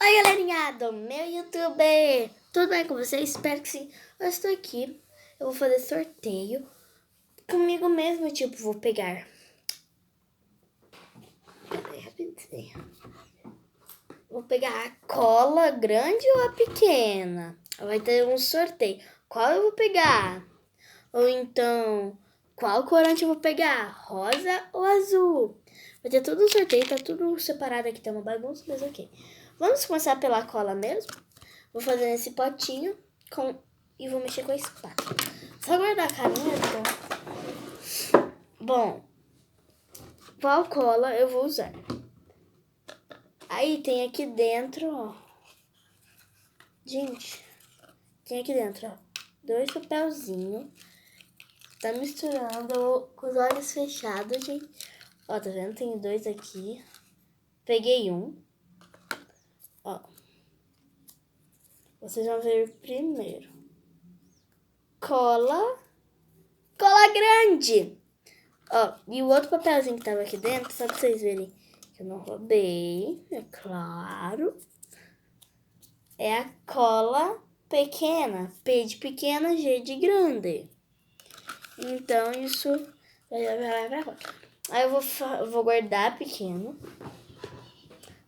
Oi, galerinha do meu YouTube! Tudo bem com vocês? Espero que sim. Eu estou aqui, eu vou fazer sorteio comigo mesmo, tipo, vou pegar... Peraí, rapidinho. Vou pegar a cola grande ou a pequena? Vai ter um sorteio. Qual eu vou pegar? Ou então, qual corante eu vou pegar? Rosa ou azul? Vai ter tudo um sorteio, tá tudo separado aqui, tá uma bagunça, mas ok. Vamos começar pela cola mesmo? Vou fazer nesse potinho e vou mexer com a espátula. Só guardar a caneta. Bom, qual cola eu vou usar? Aí tem aqui dentro, ó. Gente, tem aqui dentro, ó. 2 papelzinhos. Tá misturando com os olhos fechados, gente. Ó, tá vendo? Tem 2 aqui. Peguei um. Ó. Vocês vão ver primeiro. Cola grande. Ó, e o outro papelzinho que tava aqui dentro, só pra vocês verem que eu não roubei, é claro. É a cola pequena. P de pequena, G de grande. Então, isso vai pra fora. Aí eu vou guardar pequeno.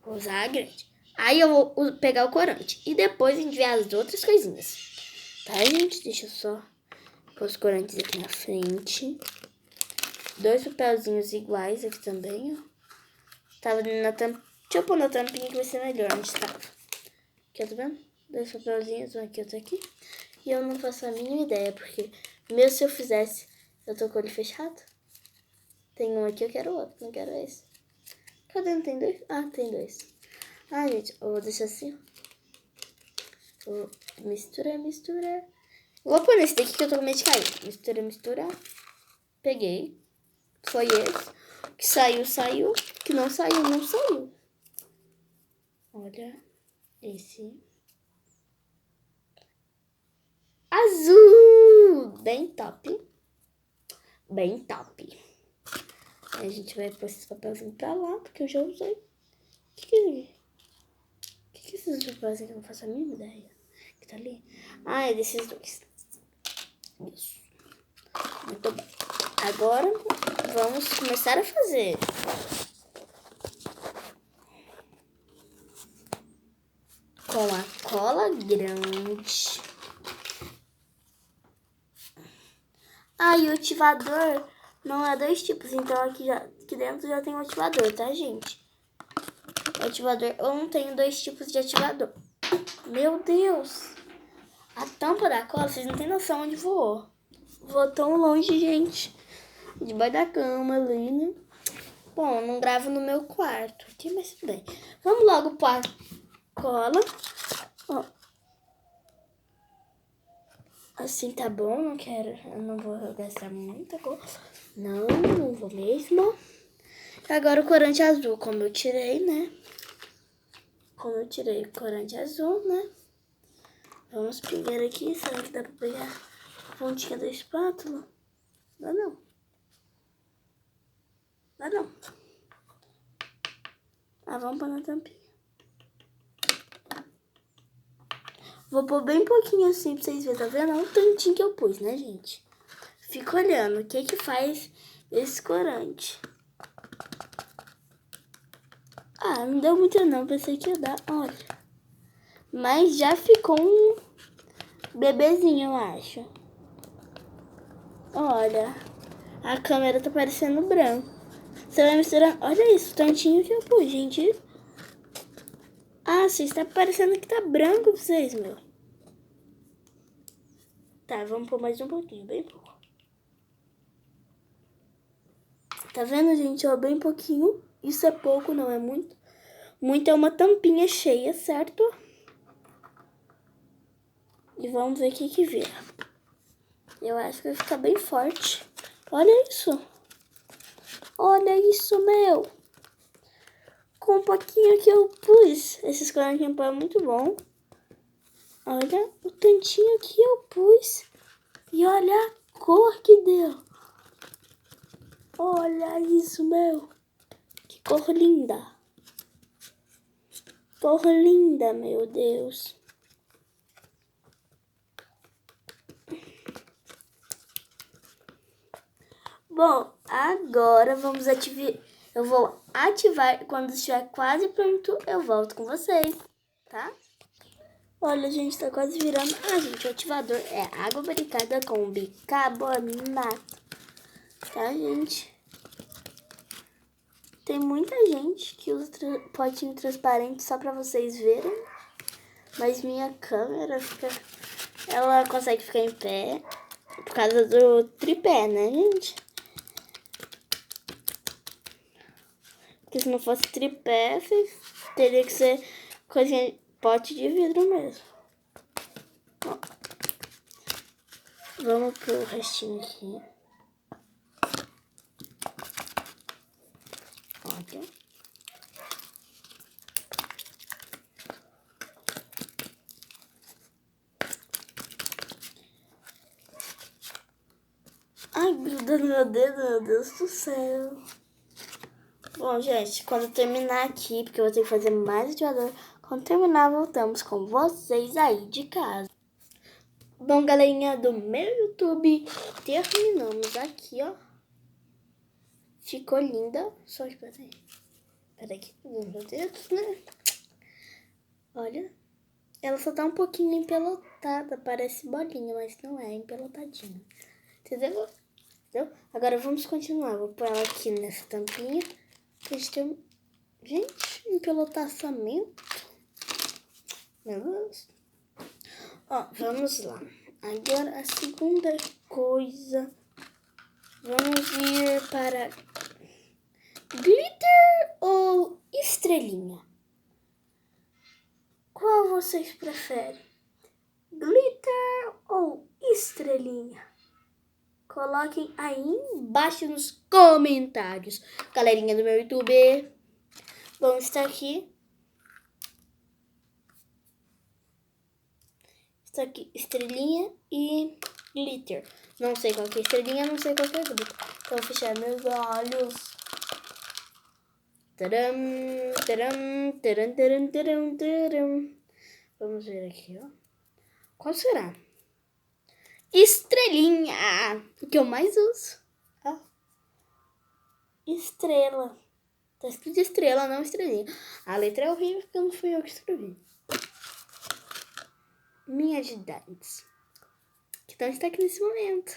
Vou usar a grande. Aí eu vou pegar o corante. E depois enviar as outras coisinhas. Tá, gente? Deixa eu só pôr os corantes aqui na frente. 2 papelzinhos iguais aqui também, ó. Tava na tampinha. Deixa eu pôr na tampinha que vai ser melhor onde tava. Aqui, ó, tá vendo? 2 papelzinhos, um aqui, outro aqui. E eu não faço a mínima ideia, porque mesmo se eu fizesse, eu tô com o olho fechado. Tem um aqui, eu quero outro, não quero esse. Cadê? Não tem 2? Ah, tem 2. Ah, gente, eu vou deixar assim, ó. Vou misturar. Vou pôr nesse daqui que eu tô com medo de cair. Misturar. Peguei. Foi esse. Que saiu. Que não saiu. Olha. Esse. Azul! Bem top. Aí a gente vai pôr esses papelzinhos pra lá, porque eu já usei. O que é esses papéis que eu não faço a mínima ideia? Que tá ali? Ah, é desses 2. Isso. Muito bem. Agora, vamos começar a fazer. Com a cola grande. Ah, e o ativador não é 2 tipos. Então, aqui dentro já tem um ativador, tá, gente? O ativador, eu não tenho 2 tipos de ativador. Meu Deus! A tampa da cola, vocês não têm noção onde voou. Voou tão longe, gente. Debaixo da cama ali, né? Bom, eu não gravo no meu quarto aqui, mas tudo bem. Vamos logo pôr a cola. Ó. Assim tá bom, eu não vou gastar muita cola. Não vou mesmo. Agora o corante azul, como eu tirei, né? Como eu tirei o corante azul, né? Vamos pegar aqui, será que dá pra pegar a pontinha da espátula? Dá não. Ah, vamos pôr na tampinha. Vou pôr bem pouquinho assim pra vocês verem, tá vendo? Olha o tantinho que eu pus, né, gente? Fica olhando o que faz esse corante. Ah, não deu muito não, pensei que ia dar, olha. Mas já ficou um bebezinho, eu acho. Olha, a câmera tá parecendo branco. Você vai misturar, olha isso, o tantinho que eu pus, gente. Ah, vocês tá parecendo que tá branco pra vocês, meu. Tá, vamos pôr mais um pouquinho, bem pouco. Tá vendo, gente? Ó, bem pouquinho. Isso é pouco, não é muito. Muito é uma tampinha cheia, certo? E vamos ver o que vira. Eu acho que vai ficar bem forte. Olha isso. Olha isso, meu. Com um pouquinho que eu pus. Esses corantes em pó é muito bom. Olha o tantinho que eu pus. E olha a cor que deu. Olha isso, meu. Que cor linda. cor linda, meu Deus. Bom, agora vamos ativar. Eu vou ativar. Quando estiver quase pronto, eu volto com vocês, tá? Olha, gente, tá quase virando. Ah, gente, o ativador é água barricada com bicarbonato. Tá, gente? Tem muita gente que usa potinho transparente só pra vocês verem. Mas minha câmera fica... Ela consegue ficar em pé por causa do tripé, né, gente? Porque se não fosse tripé, teria que ser coisinha, pote de vidro mesmo. Ó, vamos pro restinho aqui. Olha. Ai, gruda no meu dedo, meu Deus do céu. Bom, gente, quando eu terminar aqui, porque eu vou ter que fazer mais ativador, quando terminar, voltamos com vocês aí de casa. Bom, galerinha do meu YouTube, terminamos aqui, ó. Ficou linda. Só que peraí aqui, meu Deus, né? Olha, ela só tá um pouquinho empelotada, parece bolinha, mas não é empelotadinha. Entendeu? Entendeu? Agora vamos continuar. Vou pôr ela aqui nessa tampinha. Que a gente tem... Gente, empelotamento. Meu Deus. Ó, vamos lá. Agora a segunda coisa. Vamos ir para glitter ou estrelinha? Qual vocês preferem? Glitter ou estrelinha? Coloquem aí embaixo nos comentários. Galerinha do meu YouTube. Vamos estar aqui. Está aqui estrelinha e glitter. Não sei qual que é estrelinha, não sei qual que é glitter. Então vou fechar meus olhos. Taram, taram, taram, taram, taram, taram. Vamos ver aqui, ó. Qual será? Estrelinha! O que eu mais uso. Ó. Estrela. Tá escrito estrela, não estrelinha. A letra é horrível porque não fui eu que escrevi. Minhas idades. Que tal está aqui nesse momento?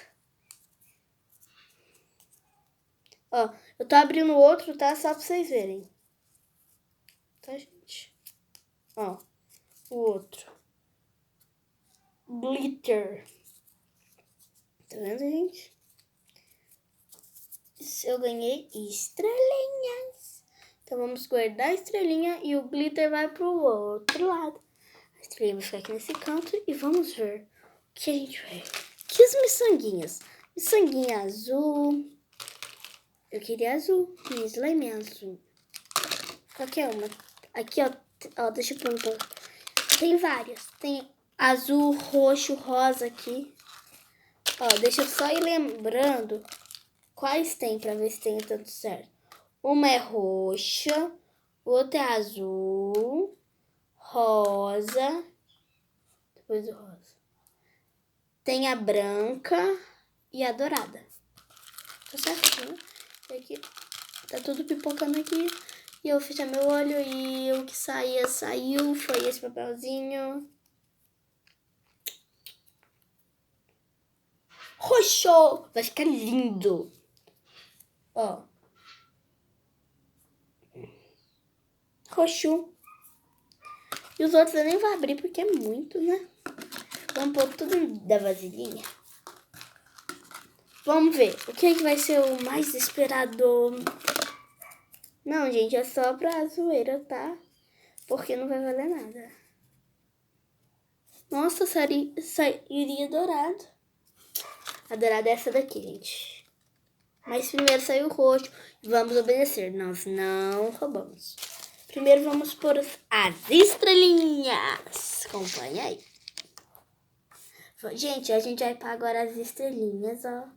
Ó, eu tô abrindo o outro, tá? Só pra vocês verem. Tá, gente? Ó, o outro. Glitter. Tá vendo, gente? Eu ganhei estrelinhas. Então vamos guardar a estrelinha e o glitter vai pro outro lado. A estrelinha vai ficar aqui nesse canto e vamos ver o que a gente vai. Que as miçanguinhas? Miçanguinha azul. Eu queria azul. Minha slime é azul. Qualquer uma. Aqui, ó, deixa eu perguntar. Tem várias. Tem azul, roxo, rosa aqui. Ó, deixa eu só ir lembrando quais tem pra ver se tem tanto certo. Uma é roxa, outra é azul, rosa, depois o rosa. Tem a branca e a dourada. Tá certo, né? E aqui, tá tudo pipocando aqui. E eu fechei meu olho e o que saía, saiu. Foi esse papelzinho. Roxo! Vai ficar lindo. Ó. Roxo. E os outros eu nem vou abrir porque é muito, né? Vamos pôr tudo da vasilhinha. Vamos ver. O que vai ser o mais esperado? Não, gente, é só pra zoeira, tá? Porque não vai valer nada. Nossa, sairia dourado. A dourada é essa daqui, gente. Mas primeiro saiu o roxo. Vamos obedecer. Nós não roubamos. Primeiro vamos pôr as estrelinhas. Acompanha aí. Gente, a gente vai pôr agora as estrelinhas, ó.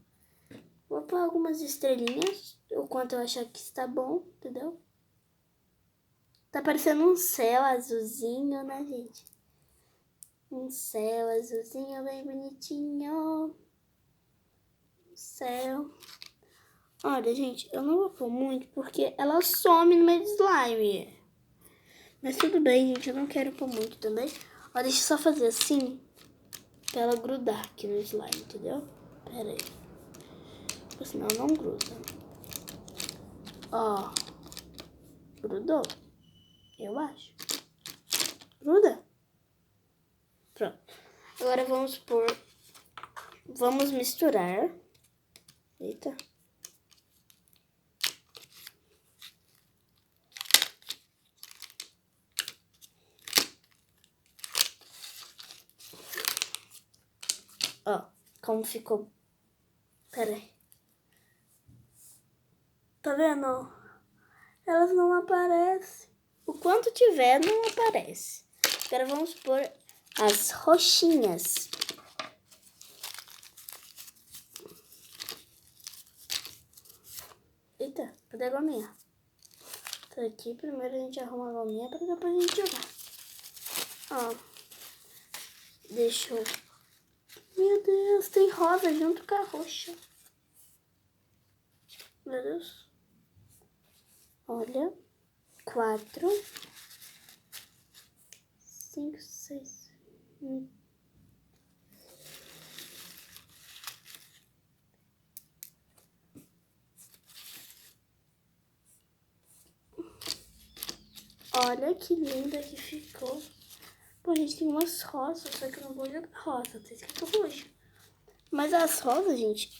Vou pôr algumas estrelinhas. O quanto eu achar que está bom, entendeu? Tá parecendo um céu azulzinho, né, gente? Um céu azulzinho bem bonitinho. Céu. Olha, gente, eu não vou pôr muito porque ela some no meio do slime. Mas tudo bem, gente, eu não quero pôr muito também. Ó, deixa eu só fazer assim pra ela grudar aqui no slime, entendeu? Pera aí. Porque senão não gruda. Ó. Grudou. Eu acho. Gruda. Pronto. Agora vamos pôr... Vamos misturar. Eita. Ó, como ficou. Pera aí. Tá vendo? Elas não aparecem. O quanto tiver, não aparece. Agora vamos pôr as roxinhas. Eita, cadê a gominha? Tá aqui, primeiro a gente arruma a gominha pra depois a gente jogar. Ó. Deixa eu... Meu Deus, tem rosa junto com a roxa. Meu Deus. Olha. 4, 5, 6. Olha que linda que ficou. Pô, a gente tem umas rosas, só que eu não vou jogar rosa, tá escrito roxo. Mas as rosas, gente,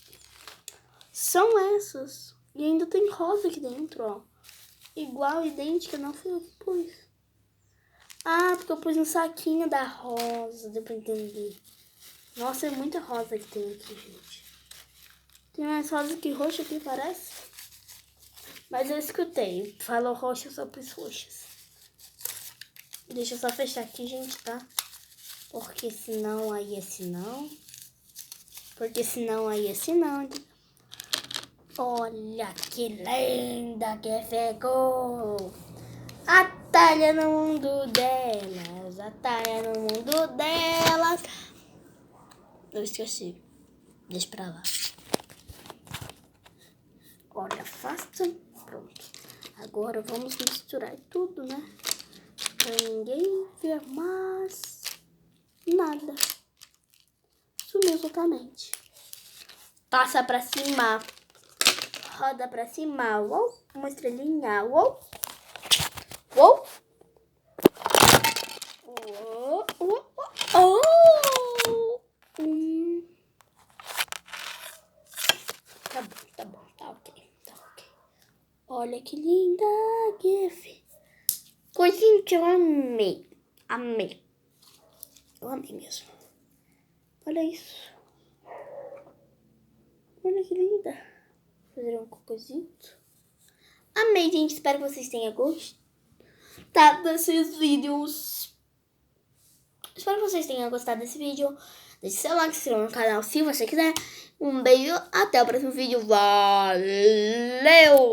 são essas. E ainda tem rosa aqui dentro, ó. Igual, idêntica, não fui eu que pus. Ah, porque eu pus no saquinho da rosa, deu pra entender. Nossa, é muita rosa que tem aqui, gente. Tem mais rosa que roxa aqui, parece. Mas eu escutei. Falou roxa, eu só pus roxas. Deixa eu só fechar aqui, gente, tá? Porque senão aí é senão. Porque senão aí é senão. Olha que linda que ficou. Atalha no mundo delas. Atalha no mundo delas. Eu esqueci. Deixa pra lá. Olha, afasta. Pronto. Agora vamos misturar tudo, né? Pra ninguém ver mais nada. Sumiu totalmente. Passa pra cima. Roda pra cima. Uou. Uma estrelinha. Uou. Uou. Uou. Uou. Oh. Tá bom, tá ok, tá ok. Olha que linda, Gif. Coisinha que eu amei. Amei. Eu amei mesmo. Olha isso. Olha que linda. Fazer um cocôzito. Amei, gente. Espero que vocês tenham gostado desses vídeos. Espero que vocês tenham gostado desse vídeo. Deixe seu like, se inscreva no canal se você quiser. Um beijo. Até o próximo vídeo. Valeu!